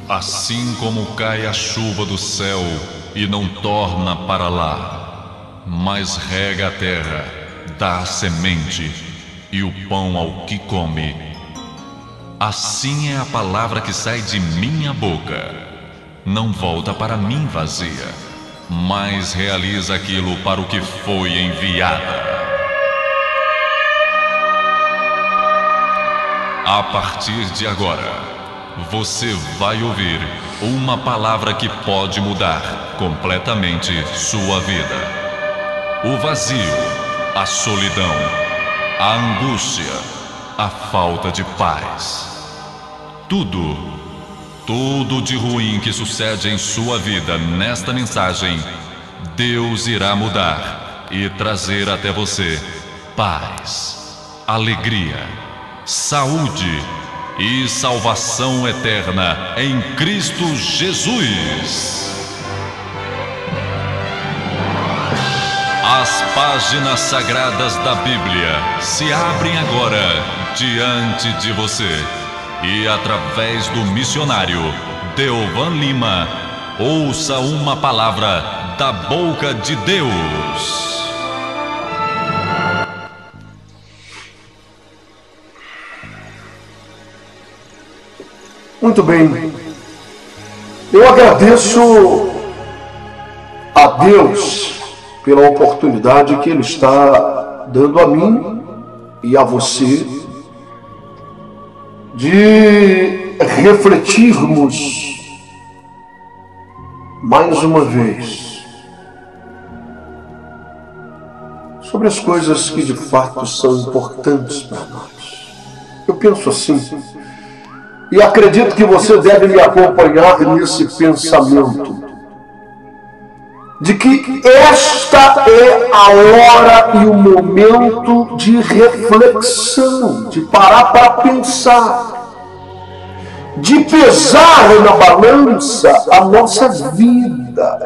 Assim como cai a chuva do céu e não torna para lá, mas rega a terra, dá a semente e o pão ao que come, assim é a palavra que sai de minha boca. Não volta para mim vazia, mas realiza aquilo para o que foi enviada. A partir de agora, você vai ouvir uma palavra que pode mudar completamente sua vida. O vazio, a solidão, a angústia, a falta de paz. Tudo de ruim que sucede em sua vida nesta mensagem, Deus irá mudar e trazer até você paz, alegria, saúde e salvação eterna em Cristo Jesus. As páginas sagradas da Bíblia se abrem agora diante de você e através do missionário Deovan Lima, ouça uma palavra da boca de Deus. Muito bem, eu agradeço a Deus pela oportunidade que Ele está dando a mim e a você de refletirmos mais uma vez sobre as coisas que de fato são importantes para nós. Eu penso assim, e acredito que você deve me acompanhar nesse pensamento, de que esta é a hora e o momento de reflexão, de parar para pensar, de pesar na balança a nossa vida,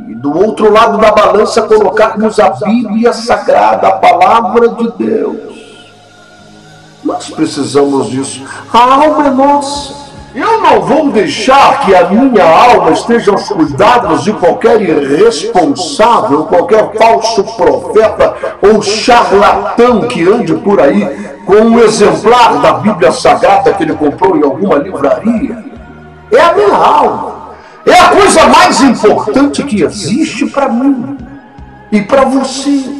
e do outro lado da balança colocarmos a Bíblia Sagrada, a Palavra de Deus. Nós precisamos disso. A alma é nossa. Eu não vou deixar que a minha alma esteja aos cuidados de qualquer irresponsável, qualquer falso profeta ou charlatão que ande por aí com um exemplar da Bíblia Sagrada que ele comprou em alguma livraria. É a minha alma. É a coisa mais importante que existe para mim e para você.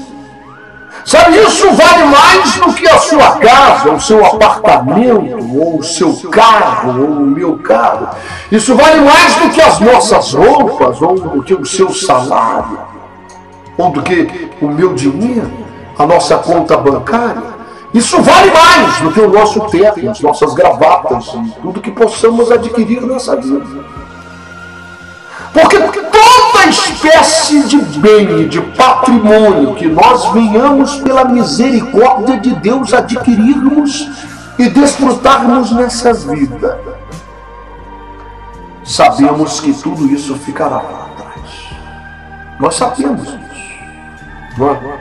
Sabe, isso vale mais do que a sua casa, o seu apartamento, ou o seu carro, ou o meu carro. Isso vale mais do que as nossas roupas, ou do que o seu salário, ou do que o meu dinheiro, a nossa conta bancária. Isso vale mais do que o nosso terno, as nossas gravatas, e tudo que possamos adquirir nessa vida. Porque toda espécie de bem e de patrimônio que nós venhamos pela misericórdia de Deus adquirirmos e desfrutarmos nessa vida, sabemos que tudo isso ficará lá atrás. Nós sabemos isso. Não é?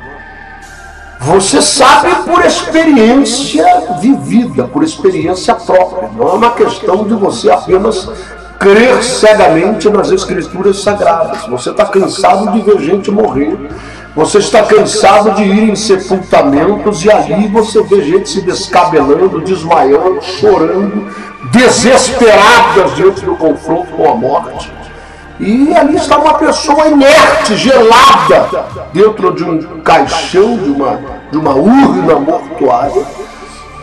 Você sabe por experiência vivida, por experiência própria. Não é uma questão de você apenas crer cegamente nas Escrituras Sagradas. Você está cansado de ver gente morrer. Você está cansado de ir em sepultamentos e ali você vê gente se descabelando, desmaiando, chorando, desesperadas diante do confronto com a morte. E ali está uma pessoa inerte, gelada, dentro de um caixão, de uma urna mortuária,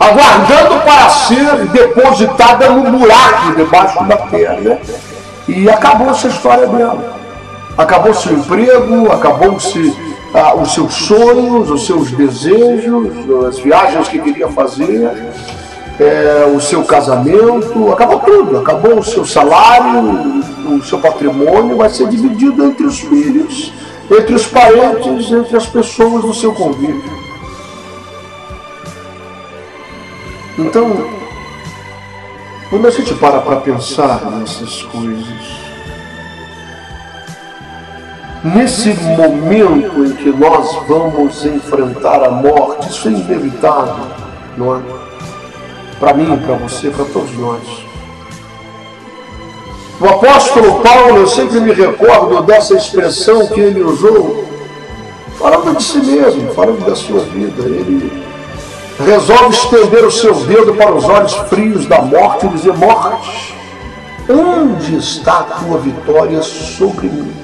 aguardando para ser depositada no buraco debaixo da terra. E acabou essa história dela. Acabou seu emprego, acabou-se os seus sonhos, os seus desejos, as viagens que queria fazer, o seu casamento, acabou tudo. Acabou o seu salário, o seu patrimônio vai ser dividido entre os filhos, entre os parentes, entre as pessoas do seu convívio. Então, quando a gente para pensar nessas coisas, nesse momento em que nós vamos enfrentar a morte, isso é inevitável, não é? Para mim, para você, para todos nós. O apóstolo Paulo, eu sempre me recordo dessa expressão que ele usou, falando de si mesmo, falando da sua vida. Ele resolve estender o seu dedo para os olhos frios da morte e dizer: morte, onde está a tua vitória sobre mim?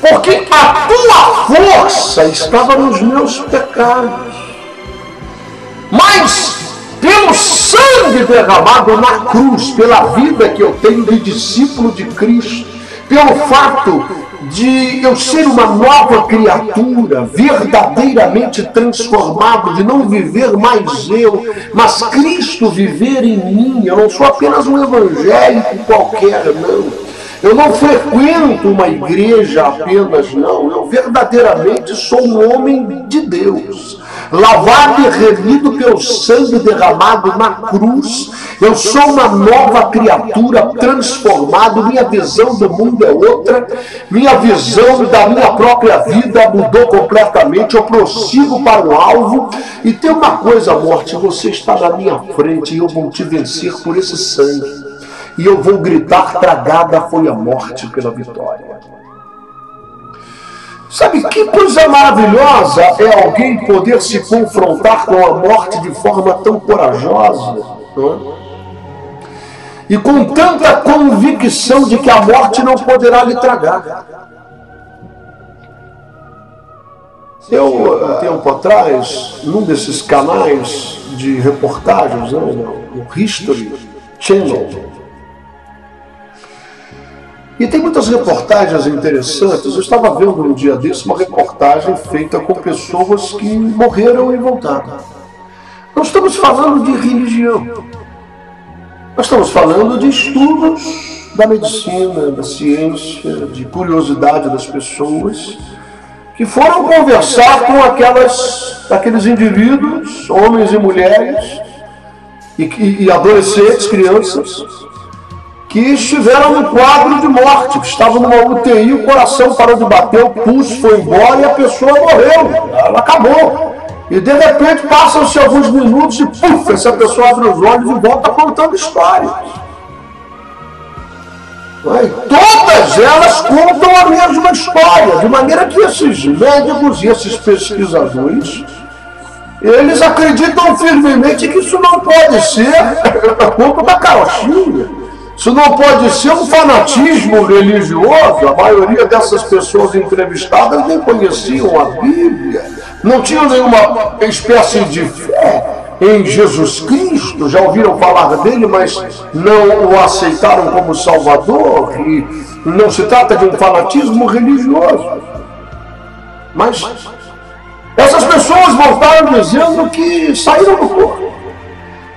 Porque a tua força estava nos meus pecados, mas pelo sangue derramado na cruz, pela vida que eu tenho de discípulo de Cristo, pelo fato de eu ser uma nova criatura, verdadeiramente transformado, de não viver mais eu, mas Cristo viver em mim. Eu não sou apenas um evangélico qualquer, não. Eu não frequento uma igreja apenas, não. Eu verdadeiramente sou um homem de Deus, lavado e remido pelo sangue derramado na cruz. Eu sou uma nova criatura, transformado. Minha visão do mundo é outra. Minha visão da minha própria vida mudou completamente. Eu prossigo para o alvo. E tem uma coisa, morte: você está na minha frente e eu vou te vencer por esse sangue. E eu vou gritar: tragada foi a morte pela vitória. Sabe que coisa maravilhosa é alguém poder se confrontar com a morte de forma tão corajosa, não é? E com tanta convicção de que a morte não poderá lhe tragar. Eu, há tempo atrás, num desses canais de reportagens, no History Channel, e tem muitas reportagens interessantes. Eu estava vendo um dia desse uma reportagem feita com pessoas que morreram e voltaram. Não estamos falando de religião. Nós estamos falando de estudos da medicina, da ciência, de curiosidade das pessoas que foram conversar com aqueles indivíduos, homens e mulheres, e adolescentes, crianças, que estiveram no quadro de morte, que estavam numa UTI, o coração parou de bater, o pulso foi embora e a pessoa morreu, ela acabou. E de repente passam-se alguns minutos e puf, essa pessoa abre os olhos e volta contando histórias. E todas elas contam a mesma história, de maneira que esses médicos e esses pesquisadores, eles acreditam firmemente que isso não pode ser a culpa da carochinha. Isso não pode ser um fanatismo religioso. A maioria dessas pessoas entrevistadas nem conheciam a Bíblia, não tinham nenhuma espécie de fé em Jesus Cristo, já ouviram falar dele, mas não o aceitaram como Salvador, e não se trata de um fanatismo religioso. Mas essas pessoas voltaram dizendo que saíram do corpo.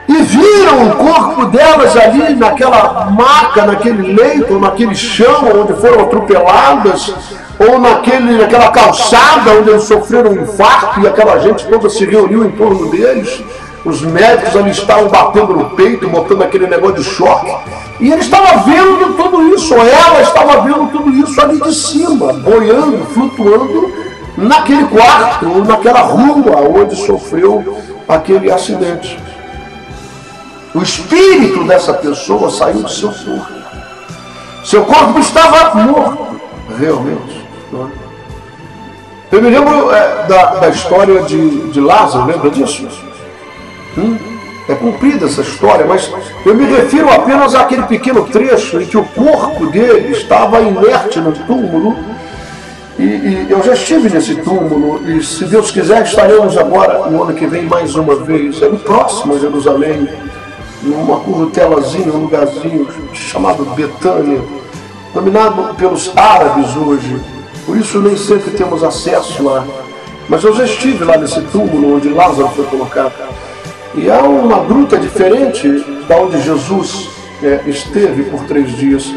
E viram o corpo delas ali naquela maca, naquele leito, naquele chão onde foram atropeladas, ou naquela calçada onde eles sofreram um infarto e aquela gente toda se reuniu em torno deles. Os médicos ali estavam batendo no peito, botando aquele negócio de choque. E ele estava vendo tudo isso, ou ela estava vendo tudo isso ali de cima, boiando, flutuando naquele quarto, ou naquela rua onde sofreu aquele acidente. O espírito dessa pessoa saiu do seu corpo. Seu corpo estava morto, realmente. Não é? Eu me lembro da história de Lázaro, lembra disso? É comprida essa história, mas eu me refiro apenas àquele pequeno trecho em que o corpo dele estava inerte no túmulo. E eu já estive nesse túmulo, e se Deus quiser estaremos agora, no ano que vem, mais uma vez. É no próximo Jerusalém, numa currutelazinha, um lugarzinho chamado Betânia, dominado pelos árabes hoje, por isso nem sempre temos acesso lá. Mas eu já estive lá nesse túmulo onde Lázaro foi colocado. E há uma gruta diferente da onde Jesus esteve por 3 dias.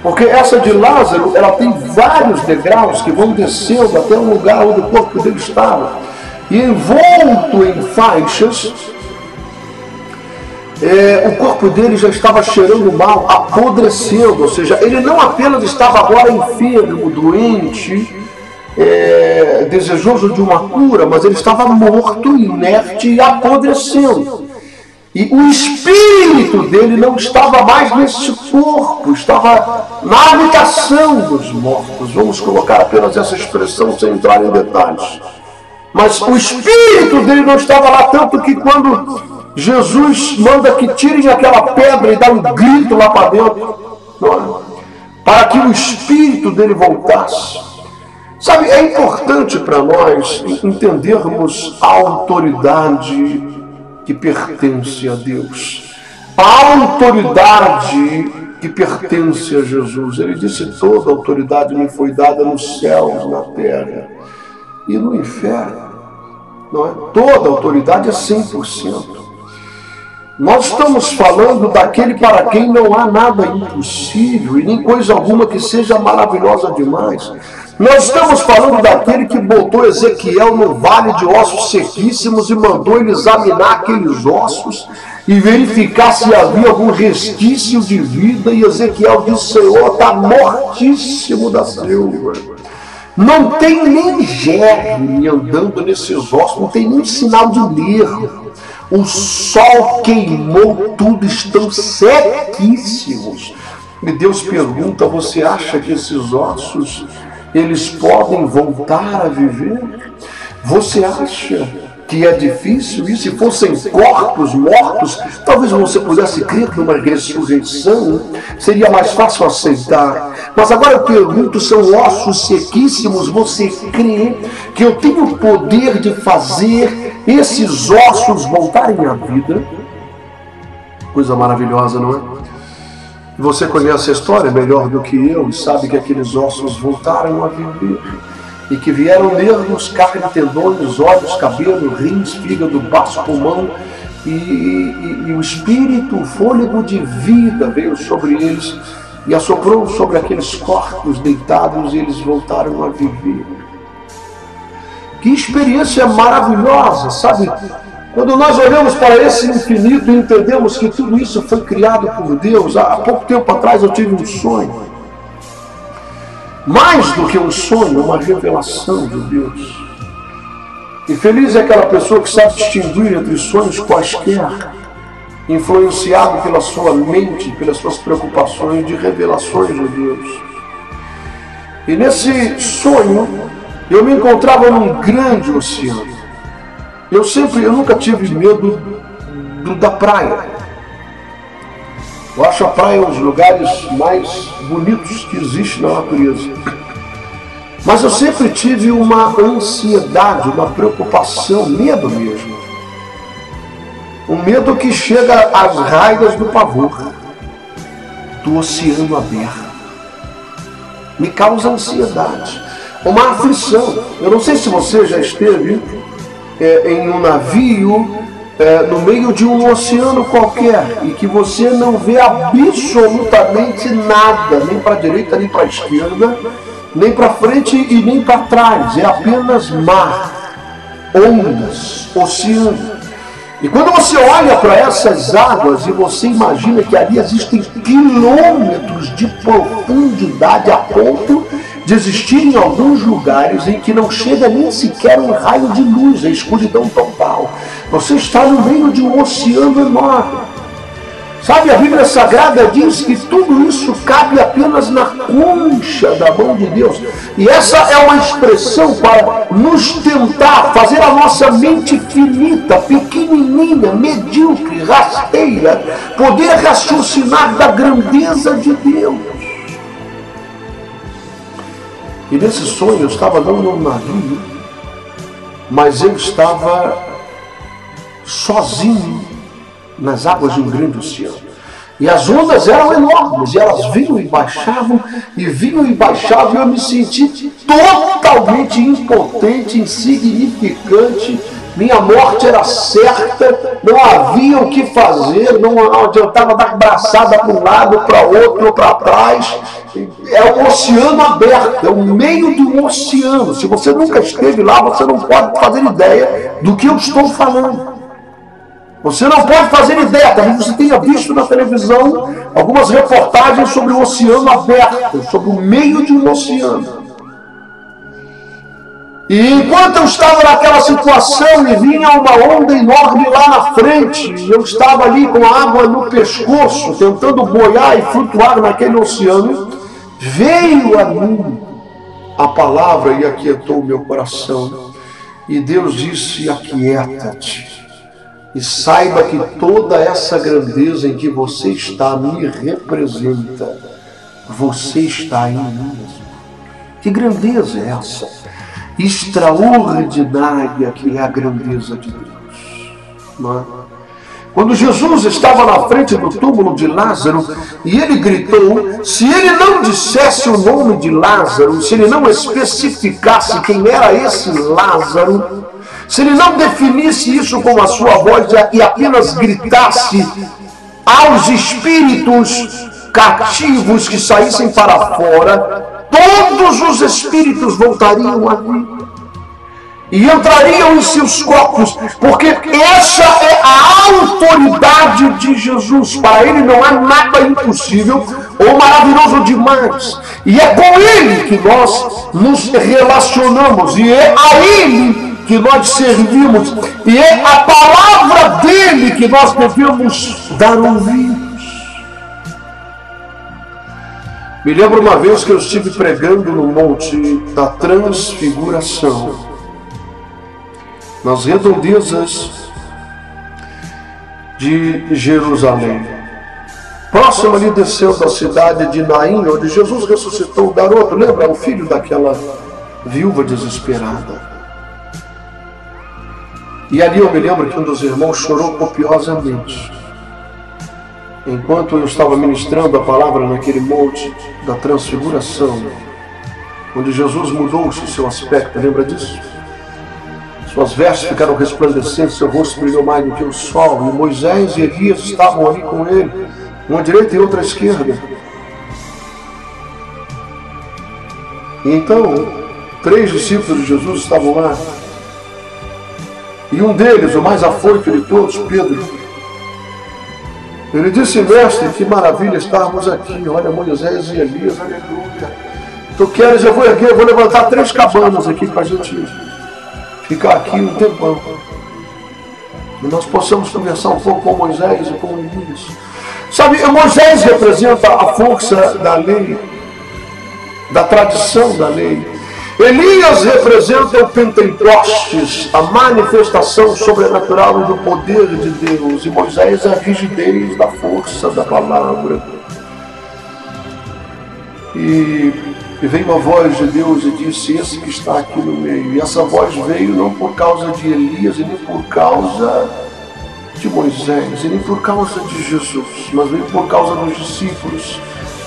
Porque essa de Lázaro, ela tem vários degraus que vão descendo até o lugar onde o corpo dele estava. E envolto em faixas, o corpo dele já estava cheirando mal, apodrecendo, ou seja, ele não apenas estava agora enfermo, doente, desejoso de uma cura, mas ele estava morto, inerte e apodrecendo. E o espírito dele não estava mais nesse corpo, estava na habitação dos mortos. Vamos colocar apenas essa expressão sem entrar em detalhes. Mas o espírito dele não estava lá, tanto que quando Jesus manda que tirem aquela pedra e dá um grito lá para dentro, para que o espírito dele voltasse. Sabe, é importante para nós entendermos a autoridade que pertence a Deus. A autoridade que pertence a Jesus. Ele disse: toda autoridade me foi dada nos céus, na terra e no inferno. Não é? Toda autoridade é 100%. Nós estamos falando daquele para quem não há nada impossível e nem coisa alguma que seja maravilhosa demais. Nós estamos falando daquele que botou Ezequiel no vale de ossos sequíssimos e mandou ele examinar aqueles ossos e verificar se havia algum resquício de vida. E Ezequiel disse: Senhor, está mortíssimo da selva. Não tem nem germe andando nesses ossos, não tem nem sinal de nervo. O sol queimou tudo, estão sequíssimos. E Deus pergunta: você acha que esses ossos, eles podem voltar a viver? Você acha que é difícil? E se fossem corpos mortos, talvez você pudesse crer numa ressurreição, seria mais fácil aceitar. Mas agora eu pergunto: são ossos sequíssimos, você crê que eu tenho o poder de fazer esses ossos voltarem à vida? Coisa maravilhosa, não é? Você conhece a história melhor do que eu e sabe que aqueles ossos voltaram a viver e que vieram nervos, carne, tendões, olhos, cabelo, rins, fígado, baço, pulmão e o espírito, o fôlego de vida veio sobre eles e assoprou sobre aqueles corpos deitados e eles voltaram a viver. Que experiência maravilhosa, sabe? Quando nós olhamos para esse infinito e entendemos que tudo isso foi criado por Deus. Há pouco tempo atrás eu tive um sonho. Mais do que um sonho, uma revelação de Deus. E feliz é aquela pessoa que sabe distinguir entre sonhos quaisquer, influenciado pela sua mente, pelas suas preocupações, de revelações de Deus. E nesse sonho, eu me encontrava num grande oceano. Eu nunca tive medo da praia. Eu acho a praia um dos lugares mais bonitos que existe na natureza. Mas eu sempre tive uma ansiedade, uma preocupação, medo mesmo. Um medo que chega às raias do pavor, do oceano aberto. Me causa ansiedade, uma aflição. Eu não sei se você já esteve em um navio, no meio de um oceano qualquer, e que você não vê absolutamente nada, nem para a direita, nem para a esquerda, nem para frente e nem para trás. É apenas mar, ondas, oceano. E quando você olha para essas águas e você imagina que ali existem quilômetros de profundidade a ponto de existirem alguns lugares em que não chega nem sequer um raio de luz, a escuridão total. Você está no meio de um oceano enorme. Sabe, a Bíblia Sagrada diz que tudo isso cabe apenas na concha da mão de Deus. E essa é uma expressão para nos tentar fazer a nossa mente finita, pequenininha, medíocre, rasteira, poder raciocinar da grandeza de Deus. E nesse sonho eu estava não num navio, mas eu estava sozinho nas águas de um grande oceano. E as ondas eram enormes, e elas vinham e baixavam, e vinham e baixavam, e eu me senti totalmente impotente, insignificante. Minha morte era certa, não havia o que fazer, não adiantava dar braçada para um lado, para outro, ou para trás. É um oceano aberto, é o meio do oceano. Se você nunca esteve lá, você não pode fazer ideia do que eu estou falando. Você não pode fazer ideia, talvez você tenha visto na televisão algumas reportagens sobre o oceano aberto, sobre o meio de um oceano. E enquanto eu estava naquela situação e vinha uma onda enorme lá na frente, eu estava ali com a água no pescoço, tentando boiar e flutuar naquele oceano, veio a mim a palavra e aquietou o meu coração. E Deus disse: aquieta-te e saiba que toda essa grandeza em que você está me representa. Você está em mim. Que grandeza é essa? Extraordinária que é a grandeza de Deus. Não é? Quando Jesus estava na frente do túmulo de Lázaro e ele gritou, se ele não dissesse o nome de Lázaro, se ele não especificasse quem era esse Lázaro, se ele não definisse isso com a sua voz e apenas gritasse aos espíritos cativos que saíssem para fora, todos os espíritos voltariam à vida e entrariam em seus corpos, porque essa é a autoridade de Jesus. Para ele não há nada impossível ou maravilhoso demais. E é com ele que nós nos relacionamos, e é a ele que nós servimos, e é a palavra dele que nós devemos dar ouvidos. Me lembro uma vez que eu estive pregando no Monte da Transfiguração, nas redondezas de Jerusalém, próximo ali descendo da cidade de Naim, onde Jesus ressuscitou o garoto, lembra? O filho daquela viúva desesperada. E ali eu me lembro que um dos irmãos chorou copiosamente, enquanto eu estava ministrando a palavra naquele monte da Transfiguração, onde Jesus mudou-se o seu aspecto, lembra disso? Suas vestes ficaram resplandecentes, seu rosto brilhou mais do que o sol, e Moisés e Elias estavam ali com ele, uma à direita e outra à esquerda. E então, 3 discípulos de Jesus estavam lá, e um deles, o mais afoito de todos, Pedro, ele disse: mestre, que maravilha estarmos aqui, olha Moisés e Elias, aleluia. Tu queres, eu vou erguer, eu vou levantar 3 cabanas aqui para a gente ficar aqui um tempão, e nós possamos conversar um pouco com Moisés e com Elias. Sabe, Moisés representa a força da lei, da tradição da lei. Elias representa o Pentecostes, a manifestação sobrenatural do poder de Deus, e Moisés a rigidez da força da palavra. E veio uma voz de Deus e disse: esse que está aqui no meio. E essa voz veio não por causa de Elias, e nem por causa de Moisés, e nem por causa de Jesus, mas veio por causa dos discípulos,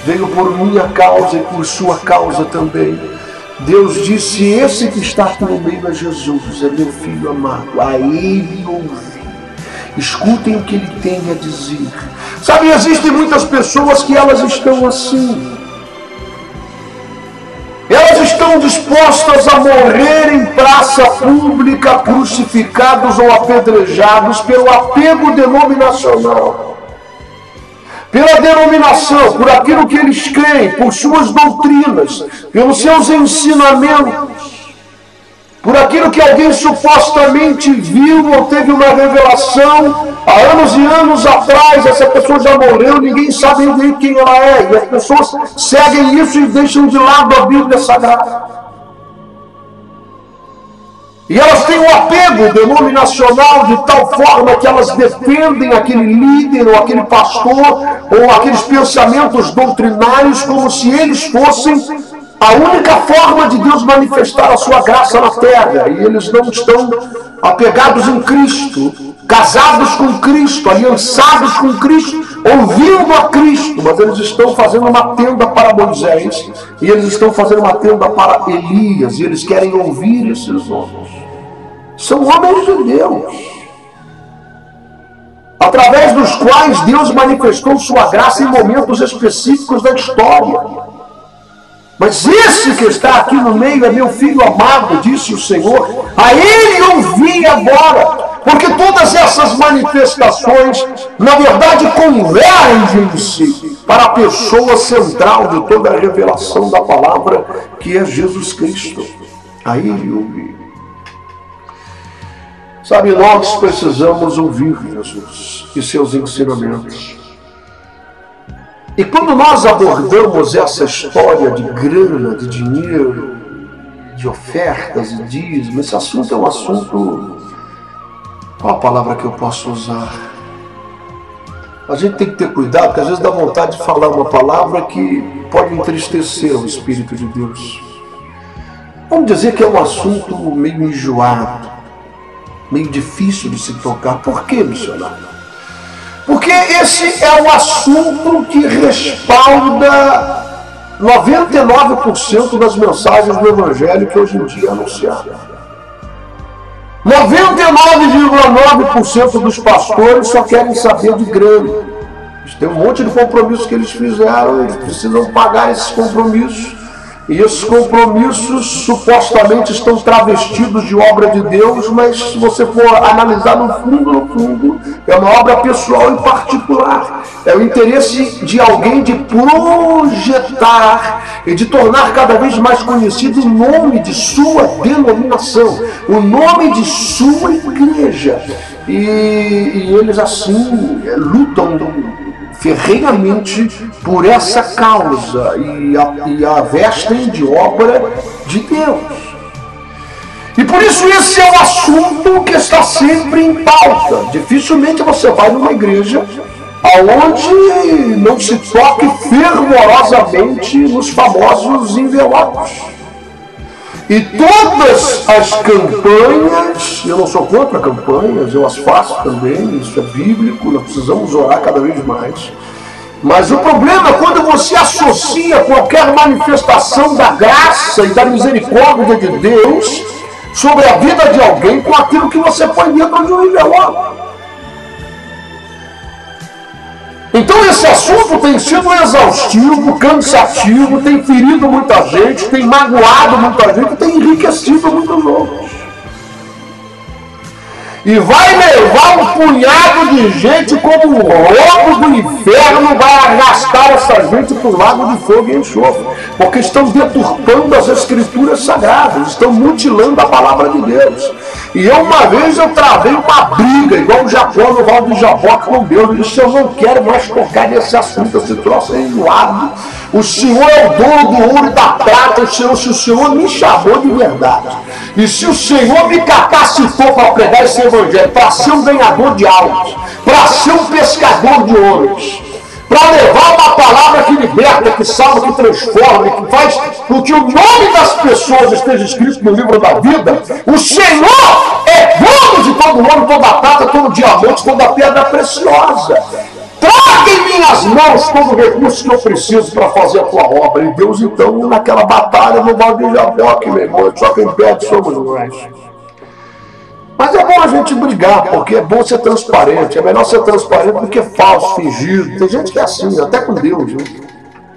veio por minha causa e por sua causa também. Deus disse: esse que está aqui no meio é Jesus, é meu filho amado, a ele ouvi. Escutem o que ele tem a dizer. Sabe, existem muitas pessoas que elas estão assim. Elas estão dispostas a morrer em praça pública, crucificados ou apedrejados pelo apego denominacional, pela denominação, por aquilo que eles creem, por suas doutrinas, pelos seus ensinamentos, por aquilo que alguém supostamente viu ou teve uma revelação há anos e anos atrás. Essa pessoa já morreu, ninguém sabe nem quem ela é, e as pessoas seguem isso e deixam de lado a Bíblia Sagrada. E elas têm um apego denominacional de tal forma que elas defendem aquele líder ou aquele pastor ou aqueles pensamentos doutrinários como se eles fossem a única forma de Deus manifestar a sua graça na terra. E eles não estão apegados em Cristo, casados com Cristo, aliançados com Cristo, ouvindo a Cristo, mas eles estão fazendo uma tenda para Moisés, e eles estão fazendo uma tenda para Elias, e eles querem ouvir esses homens. São homens de Deus, através dos quais Deus manifestou sua graça em momentos específicos da história. Mas esse que está aqui no meio é meu filho amado, disse o Senhor, a ele ouvi agora. Porque todas essas manifestações, na verdade, convergem-se para a pessoa central de toda a revelação da palavra, que é Jesus Cristo. A ele ouvi. Sabe, nós precisamos ouvir Jesus e seus ensinamentos. E quando nós abordamos essa história de grana, de dinheiro, de ofertas e dízimo, esse assunto é um assunto... Qual a palavra que eu posso usar? A gente tem que ter cuidado, porque às vezes dá vontade de falar uma palavra que pode entristecer o Espírito de Deus. Vamos dizer que é um assunto meio enjoado, meio difícil de se tocar. Por quê, missionário? Porque esse é um assunto que respalda 99% das mensagens do Evangelho que hoje em dia é anunciada. 99,9% dos pastores só querem saber de grana. Tem um monte de compromissos que eles fizeram, eles precisam pagar esses compromissos. E esses compromissos supostamente estão travestidos de obra de Deus, mas se você for analisar no fundo, é uma obra pessoal e particular. É o interesse de alguém de projetar e de tornar cada vez mais conhecido o nome de sua denominação, o nome de sua igreja. E eles assim lutam ferrenhamente por essa causa e a vestem de obra de Deus. E por isso esse é um assunto que está sempre em pauta. Dificilmente você vai numa igreja onde não se toque fervorosamente nos famosos envelopes. E todas as campanhas, eu não sou contra campanhas, eu as faço também, isso é bíblico, nós precisamos orar cada vez mais. Mas o problema é quando você associa qualquer manifestação da graça e da misericórdia de Deus sobre a vida de alguém com aquilo que você põe dentro de um envelope. Então esse assunto tem sido exaustivo, cansativo, tem ferido muita gente, tem magoado muita gente, tem enriquecido muitos outros. E vai levar um punhado de gente como o lobo do inferno, vai arrastar essa gente para o lago de fogo e enxofre. Porque estão deturpando as escrituras sagradas, estão mutilando a palavra de Deus. E uma vez eu travei uma briga, igual o Jacó no Val de Jaboque com Deus. Eu disse, eu não quero mais tocar nesse assunto, esse troço é enjoado. O Senhor é o dono do ouro e da prata, se o Senhor me chamou de verdade. E se o Senhor me capacitou para pregar esse evangelho, para ser um ganhador de almas, para ser um pescador de ouros, para levar uma palavra que liberta, que salva, que transforma, que faz com que o nome das pessoas esteja escrito no livro da vida, o Senhor é dono de todo ouro, toda prata, todo diamante, toda pedra preciosa. Traga em minhas mãos todo o recurso que eu preciso para fazer a tua obra. E Deus, então, naquela batalha no Val de Jaboque, meu irmão, só quem perde somos nós. Mas é bom a gente brigar, porque é bom ser transparente. É melhor ser transparente do que falso, fingido. Tem gente que é assim, até com Deus. Né?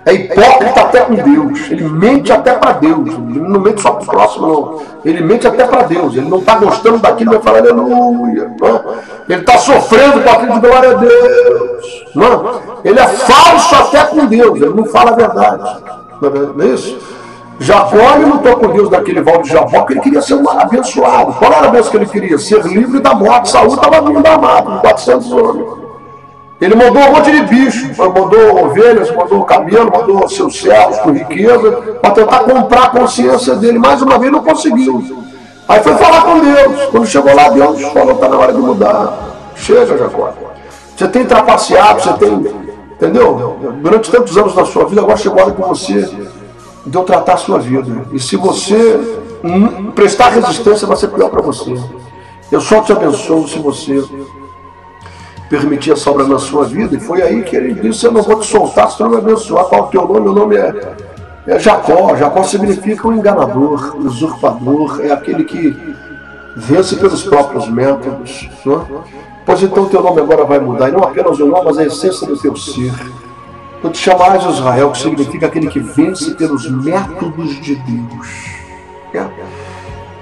É hipócrita até com Deus. Ele mente até para Deus. Ele não mente só para o próximo, não. Ele mente até para Deus. Ele não está gostando daquilo, vai falar aleluia. Não? Ele está sofrendo com aquilo de glória a Deus. Não? Ele é falso até com Deus. Ele não fala a verdade. Não é isso? Jacó lutou com Deus naquele Val de Jaboque, ele queria ser abençoado. Qual era a bênção que ele queria? Ser livre da morte. Saúl estava vindo da mata, com 400 homens. Ele mandou um monte de bicho, mandou ovelhas, mandou camelo, mandou seus servos com riqueza, para tentar comprar a consciência dele. Mais uma vez não conseguiu. Aí foi falar com Deus. Quando chegou lá, Deus falou, está na hora de mudar. Chega, Jacó. Você tem trapaceado, você tem... Entendeu? Durante tantos anos da sua vida, agora chegou a hora que você deu tratar a sua vida. E se você prestar resistência, vai ser pior para você. Eu só te abençoo se você permitir essa obra na sua vida. E foi aí que ele disse, eu não vou te soltar se tu não me abençoar. Qual é o teu nome? O nome é Jacó. Jacó significa o enganador, o usurpador, é aquele que vence pelos próprios métodos. Não? Pois então o teu nome agora vai mudar, e não apenas o nome, mas a essência do teu ser. Tu te chamarás de Israel, que significa aquele que vence pelos métodos de Deus.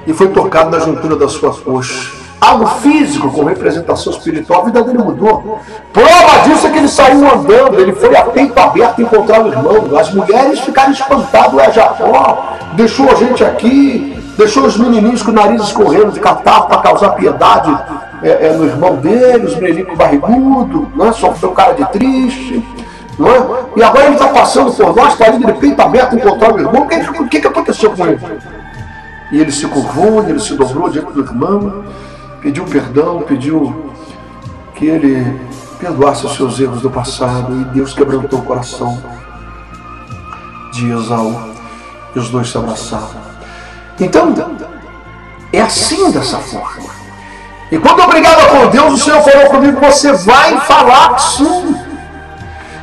E foi tocado na juntura da sua coxa. Algo físico com representação espiritual, a vida dele mudou. Prova disso é que ele saiu andando, ele foi a peito aberto encontrar o irmão. As mulheres ficaram espantadas, Jacó deixou a gente aqui, deixou os menininhos com o nariz escorrendo de catarro para causar piedade no irmão dele, os menininhos barrigudo, não é? Sofreu cara de triste, não é? E agora ele está passando por nós, está ali de peito aberto, encontrar o irmão. O que aconteceu com ele? E ele se curvou, ele se dobrou diante do irmão, pediu perdão, pediu que ele perdoasse os seus erros do passado, e Deus quebrantou o coração de Esaú, e os dois se abraçaram. Então, é assim, dessa forma. E quando eu brigava com Deus, o Senhor falou comigo: você vai falar sim.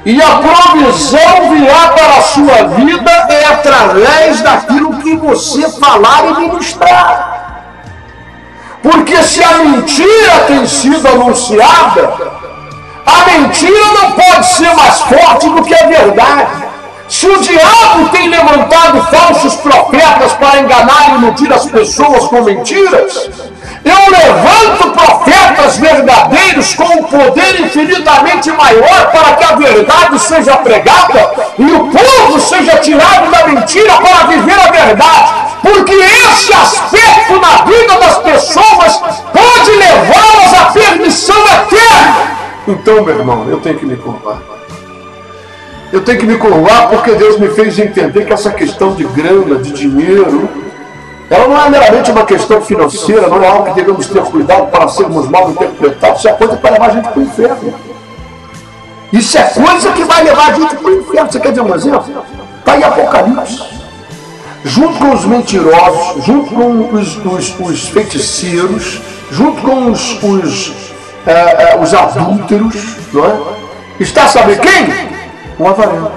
E a provisão virá para a sua vida é através daquilo que você falar e ministrar. Porque se a mentira tem sido anunciada, a mentira não pode ser mais forte do que a verdade. Se o diabo tem levantado falsos profetas para enganar e iludir as pessoas com mentiras, eu levanto profetas verdadeiros com um poder infinitamente maior para que a verdade seja pregada e o povo seja tirado da mentira para viver a verdade. Porque esse aspecto na vida das pessoas pode levá-las à perdição eterna. Então, meu irmão, eu tenho que me curvar. Eu tenho que me curvar porque Deus me fez entender que essa questão de grana, de dinheiro, ela não é meramente uma questão financeira, não é algo que devemos ter cuidado para sermos mal interpretados. Isso é coisa que vai levar a gente para o inferno. Isso é coisa que vai levar a gente para o inferno. Você quer ver um exemplo? Está em Apocalipse. Junto com os mentirosos, junto com os feiticeiros, junto com os adúlteros, não é? Está, sabe quem? O avarento.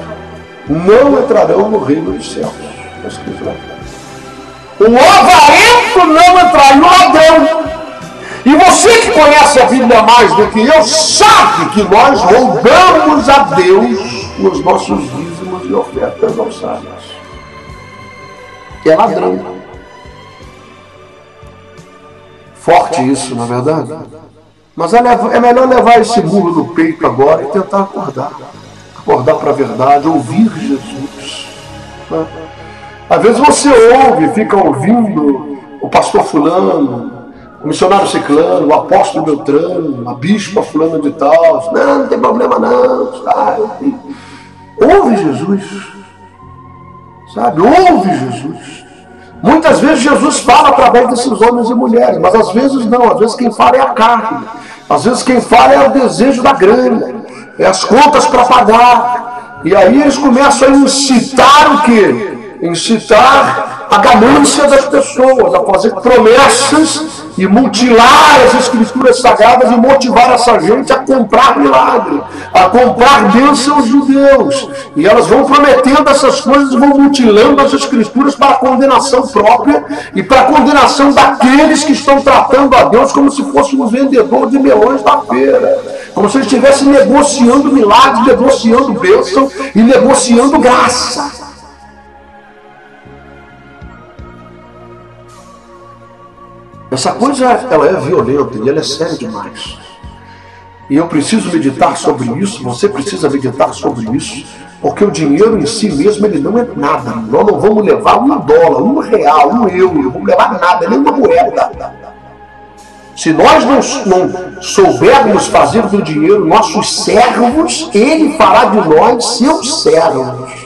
Não entrarão no reino dos céus. Está escrito lá. O avarento não entrará, e o ladrão. E você que conhece a Bíblia mais do que eu, sabe que nós roubamos a Deus os nossos dízimos e ofertas alçadas. É ladrão. Forte isso, na verdade. Mas é melhor levar esse murro no peito agora e tentar acordar. Acordar para a verdade, ouvir Jesus. Né? Às vezes você ouve, fica ouvindo o pastor fulano, o missionário ciclano, o apóstolo Beltrano, a bispa fulana de tal. Não tem problema não. Sabe? Ouve Jesus. Sabe? Ouve Jesus. Muitas vezes Jesus fala através desses homens e mulheres, mas às vezes não. Às vezes quem fala é a carne. Às vezes quem fala é o desejo da grana. É as contas para pagar. E aí eles começam a incitar o quê? Incitar a ganância das pessoas, a fazer promessas e mutilar as escrituras sagradas e motivar essa gente a comprar milagre, a comprar bênçãos de Deus. E elas vão prometendo essas coisas, vão mutilando as escrituras para a condenação própria e para a condenação daqueles que estão tratando a Deus como se fosse um vendedor de melões da feira, como se ele estivesse negociando milagres, negociando bênção e negociando graça. Essa coisa, ela é violenta e ela é séria demais. E eu preciso meditar sobre isso, você precisa meditar sobre isso, porque o dinheiro em si mesmo, ele não é nada. Nós não vamos levar $1, R$1, €1, não vamos levar nada, nem uma moeda. Se nós não soubermos fazer do dinheiro nossos servos, ele fará de nós seus servos.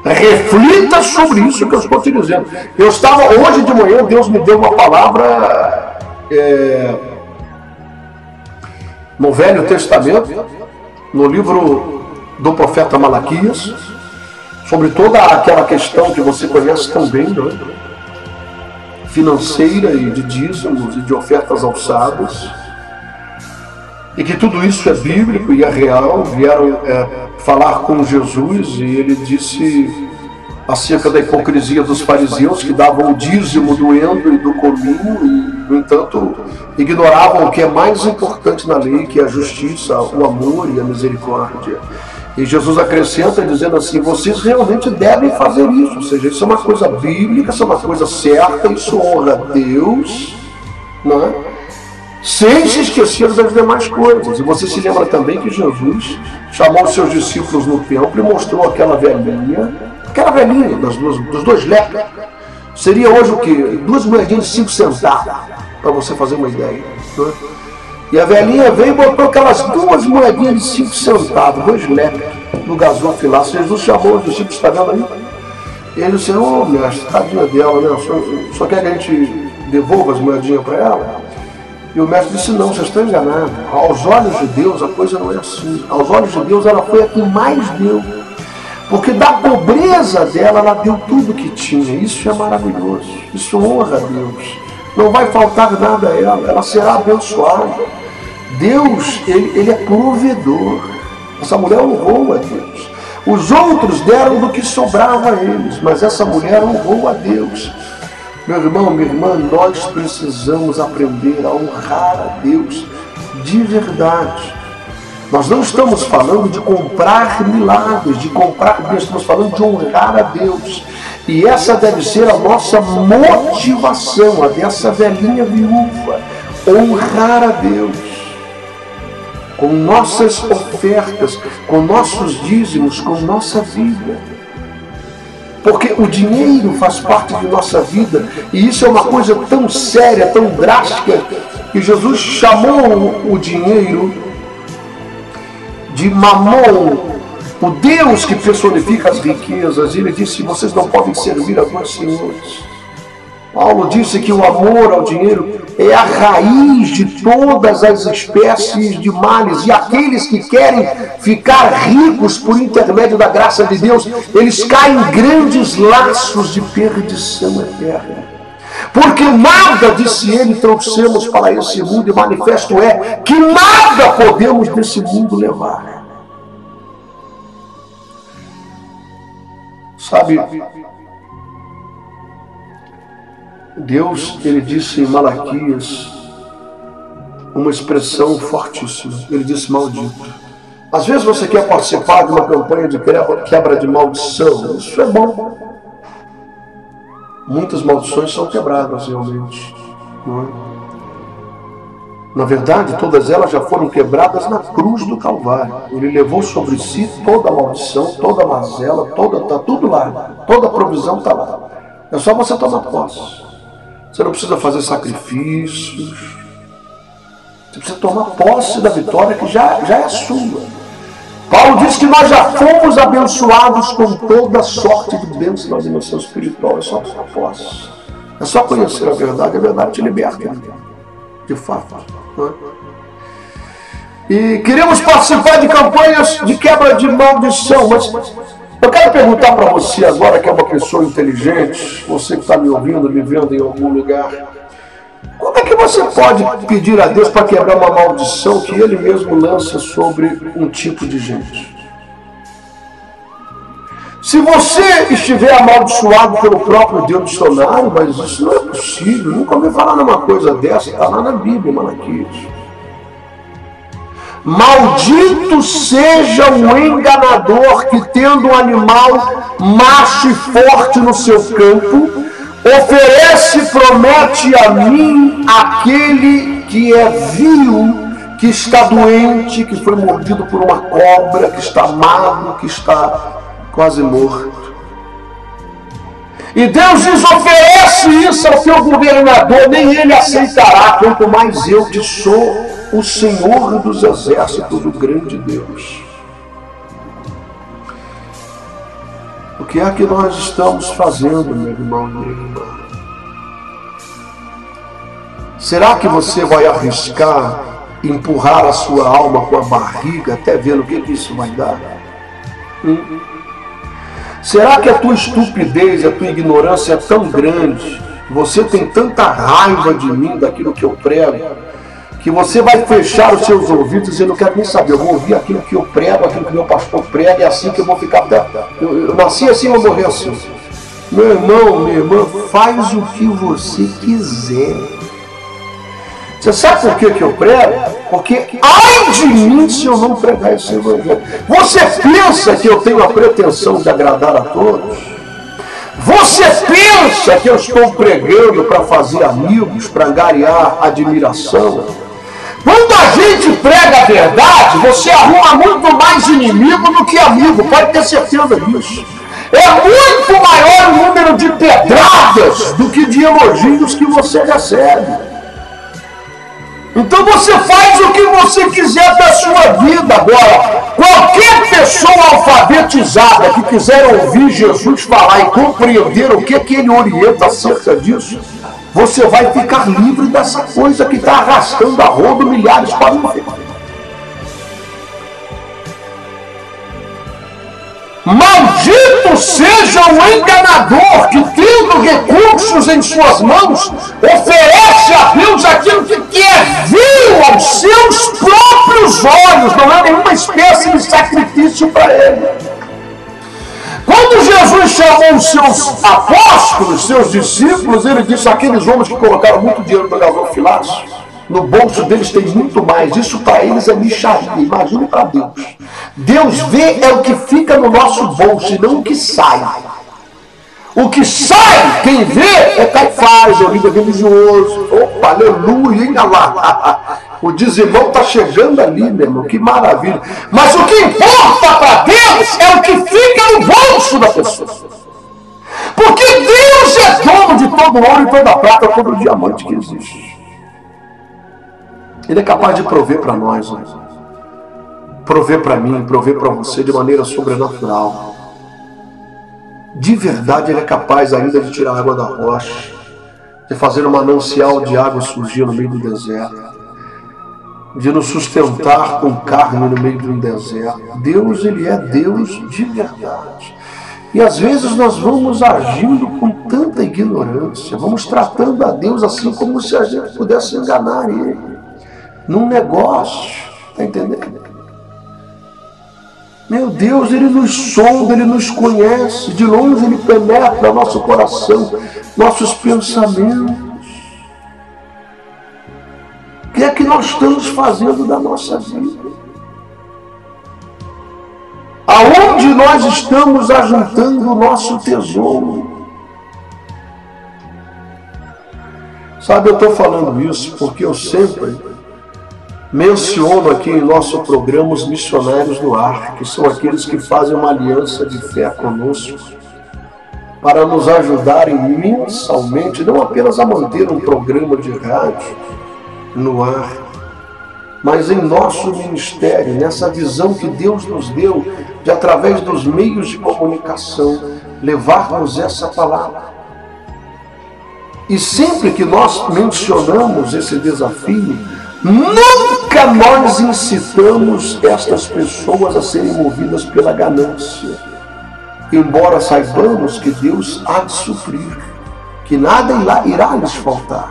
Reflita sobre isso que eu estou te dizendo. Eu estava, hoje de manhã, Deus me deu uma palavra no Velho Testamento, no livro do profeta Malaquias, sobre toda aquela questão que você conhece também, não é? Financeira e de dízimos e de ofertas alçadas, e que tudo isso é bíblico e é real. Vieram falar com Jesus e ele disse acerca da hipocrisia dos fariseus, que davam o dízimo do endo e do cominho e, no entanto, ignoravam o que é mais importante na lei, que é a justiça, o amor e a misericórdia. E Jesus acrescenta dizendo assim: vocês realmente devem fazer isso, ou seja, isso é uma coisa bíblica, isso é uma coisa certa, isso honra a Deus, não é? Sem se esquecer das demais coisas. E você se lembra também que Jesus chamou os seus discípulos no templo e mostrou aquela velhinha Aquela velhinha dos dois lepros. Seria hoje o quê? 2 moedinhas de 5 centavos, para você fazer uma ideia. Né? E a velhinha veio e botou aquelas 2 moedinhas de 5 centavos, 2 lepros, no gasofe lá. Jesus chamou os discípulos, está vendo aí? E ele disse, ô mestre, tadinha dela, né? Só quer que a gente devolva as moedinhas para ela? E o mestre disse, não, vocês estão enganados. Aos olhos de Deus a coisa não é assim. Aos olhos de Deus ela foi a que mais deu. Porque da pobreza dela ela deu tudo que tinha. Isso é maravilhoso. Isso honra a Deus. Não vai faltar nada a ela. Ela será abençoada. Deus, ele é provedor. Essa mulher honrou a Deus. Os outros deram do que sobrava a eles, mas essa mulher honrou a Deus. Meu irmão, minha irmã, nós precisamos aprender a honrar a Deus de verdade. Nós não estamos falando de comprar milagres, de comprar bens, estamos falando de honrar a Deus. E essa deve ser a nossa motivação, a dessa velhinha viúva, honrar a Deus. Com nossas ofertas, com nossos dízimos, com nossa vida. Porque o dinheiro faz parte de nossa vida, e isso é uma coisa tão séria, tão drástica, que Jesus chamou o dinheiro de Mamon, o Deus que personifica as riquezas. Ele disse, vocês não podem servir a 2 senhores. Paulo disse que o amor ao dinheiro é a raiz de todas as espécies de males. E aqueles que querem ficar ricos por intermédio da graça de Deus, eles caem em grandes laços de perdição eterna. Porque nada, disse ele, trouxemos para esse mundo, e manifesto é que nada podemos desse mundo levar. Sabe, Deus, ele disse em Malaquias uma expressão fortíssima. Ele disse maldito. Às vezes você quer participar de uma campanha de quebra de maldição. Isso é bom. Muitas maldições são quebradas realmente. Não é? Na verdade, todas elas já foram quebradas na cruz do Calvário. Ele levou sobre si toda a maldição, toda a mazela, está tudo lá. Toda a provisão está lá. É só você tomar posse. Você não precisa fazer sacrifícios. Você precisa tomar posse da vitória que já é sua. Paulo diz que nós já fomos abençoados com toda sorte de bênçãos na dimensão espiritual. É só tomar posse. É só conhecer a verdade te liberta. De fato. Não é? E queremos participar de campanhas de quebra de maldição, mas eu quero perguntar para você agora, que é uma pessoa inteligente, você que está me ouvindo, me vendo em algum lugar, como é que você pode pedir a Deus para quebrar uma maldição que Ele mesmo lança sobre um tipo de gente? Se você estiver amaldiçoado pelo próprio Deus dicionário, mas isso não é possível, nunca ouvi falar numa coisa dessa, está lá na Bíblia, Malaquias. Maldito seja o enganador que, tendo um animal macho e forte no seu campo, oferece e promete a mim aquele que é vil, que está doente, que foi mordido por uma cobra, que está magro, que está quase morto. E Deus diz, oferece isso ao teu governador, nem ele aceitará, quanto mais eu que sou o Senhor dos exércitos, do grande Deus. O que é que nós estamos fazendo, meu irmão e minha irmã? Será que você vai arriscar empurrar a sua alma com a barriga até ver o que isso vai dar? Será que a tua estupidez e a tua ignorância é tão grande, você tem tanta raiva de mim, daquilo que eu prego, que você vai fechar os seus ouvidos e dizer, não quero nem saber, eu vou ouvir aquilo que eu prego, aquilo que meu pastor prega, é assim que eu vou ficar. Eu nasci assim, eu vou morrer assim. Meu irmão, minha irmã, faz o que você quiser. Você sabe por que eu prego? Porque ai de mim se eu não pregar esse evangelho. Você pensa que eu tenho a pretensão de agradar a todos? Você pensa que eu estou pregando para fazer amigos, para angariar admiração? Quando a gente prega a verdade, você arruma muito mais inimigo do que amigo, pode ter certeza disso. É muito maior o número de pedradas do que de elogios que você recebe. Então você faz o que você quiser da sua vida. Agora, qualquer pessoa alfabetizada que quiser ouvir Jesus falar e compreender o que ele orienta acerca disso, você vai ficar livre dessa coisa que está arrastando a rodo milhares para o inferno. Maldito seja o enganador que, tendo recursos em suas mãos, oferece a Deus aquilo que é vil aos seus próprios olhos, não é nenhuma espécie de sacrifício para ele. Quando Jesus chamou os seus apóstolos, seus discípulos, ele disse: aqueles homens que colocaram muito dinheiro no gasofilácio, no bolso deles tem muito mais. Isso para eles é mixaria. Imagine para Deus. Deus vê é o que fica no nosso bolso e não o que sai. O que sai, quem vê, é Caifás, é o líder religioso. Opa, aleluia, hein, lá. O dizimão está chegando ali, meu irmão, que maravilha. Mas o que importa para Deus é o que fica no bolso da pessoa. Porque Deus é dono de todo ouro e toda prata, todo diamante que existe. Ele é capaz de prover para nós, né? Prover para mim, prover para você de maneira sobrenatural. De verdade, ele é capaz ainda de tirar a água da rocha, de fazer um manancial de água surgir no meio do deserto, de nos sustentar com carne no meio de um deserto. Deus, ele é Deus de verdade. E às vezes nós vamos agindo com tanta ignorância, vamos tratando a Deus assim como se a gente pudesse enganar ele num negócio, está entendendo? Meu Deus, ele nos sonda, ele nos conhece, de longe ele penetra nosso coração, nossos pensamentos. O que é que nós estamos fazendo da nossa vida? Aonde nós estamos ajuntando o nosso tesouro? Sabe, eu estou falando isso porque eu sempre menciono aqui em nosso programa os missionários no ar, que são aqueles que fazem uma aliança de fé conosco para nos ajudarem mensalmente, não apenas a manter um programa de rádio no ar, mas em nosso ministério, nessa visão que Deus nos deu de, através dos meios de comunicação, levarmos essa palavra. E sempre que nós mencionamos esse desafio, nunca nós incitamos estas pessoas a serem movidas pela ganância. Embora saibamos que Deus há de suprir, que nada irá lhes faltar.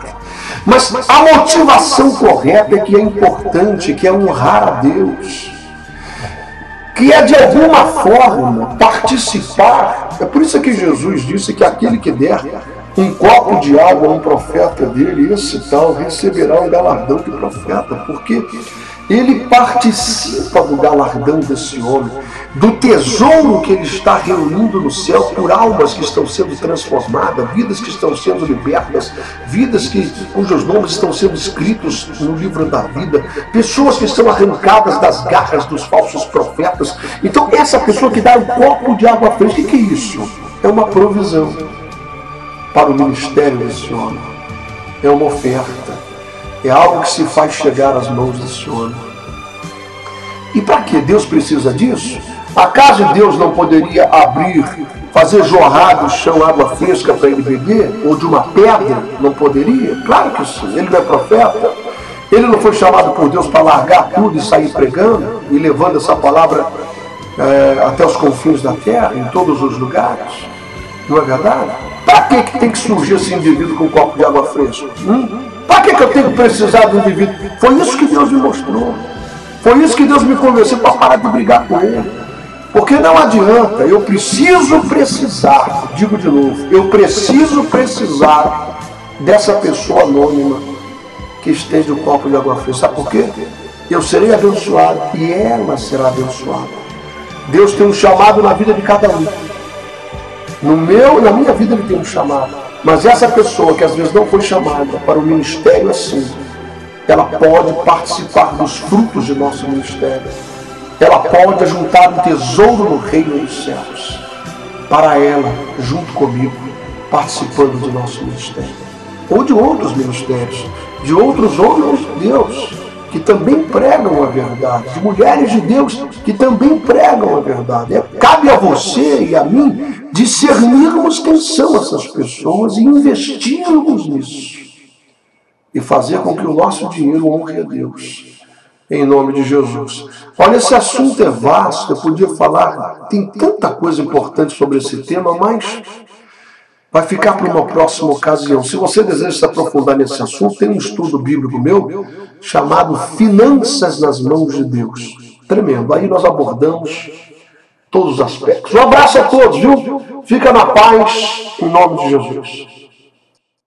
Mas a motivação correta é que é importante, que é honrar a Deus, que é de alguma forma participar. É por isso que Jesus disse que aquele que der um copo de água a um profeta dele, esse tal receberá um galardão de profeta, porque ele participa do galardão desse homem, do tesouro que ele está reunindo no céu por almas que estão sendo transformadas, vidas que estão sendo libertas, vidas cujos nomes estão sendo escritos no livro da vida, pessoas que estão arrancadas das garras dos falsos profetas. Então essa pessoa que dá um copo de água fresca, o que é isso? É uma provisão para o ministério desse homem, é uma oferta, é algo que se faz chegar às mãos desse homem. E para que Deus precisa disso? Acaso Deus não poderia abrir, fazer jorrar do chão água fresca para ele beber? Ou de uma pedra? Não poderia? Claro que sim, ele não é profeta. Ele não foi chamado por Deus para largar tudo e sair pregando e levando essa palavra até os confins da terra, em todos os lugares. Não é verdade? Para que tem que surgir esse indivíduo com um copo de água fresca? Para que eu tenho que precisar do indivíduo? Foi isso que Deus me mostrou. Foi isso que Deus me convenceu para parar de brigar com ele. Porque não adianta, eu preciso precisar, digo de novo, eu preciso precisar dessa pessoa anônima que estende o copo de água fresca. Sabe por quê? Eu serei abençoado e ela será abençoada. Deus tem um chamado na vida de cada um. Na minha vida ele tem um chamado. Mas essa pessoa que às vezes não foi chamada para o ministério assim, ela pode participar dos frutos de nosso ministério. Ela pode ajuntar um tesouro no reino dos céus. para ela, junto comigo, participando do nosso ministério. Ou de outros ministérios, de outros homens de Deus, que também pregam a verdade, de mulheres de Deus que também pregam a verdade. Cabe a você e a mim discernirmos quem são essas pessoas e investirmos nisso. E fazer com que o nosso dinheiro honre a Deus. Em nome de Jesus. Olha, esse assunto é vasto, eu podia falar, tem tanta coisa importante sobre esse tema, mas vai ficar para uma próxima ocasião. Se você deseja se aprofundar nesse assunto, tem um estudo bíblico meu chamado Finanças nas Mãos de Deus. Tremendo. Aí nós abordamos todos os aspectos. Um abraço a todos, viu? Fica na paz, em nome de Jesus.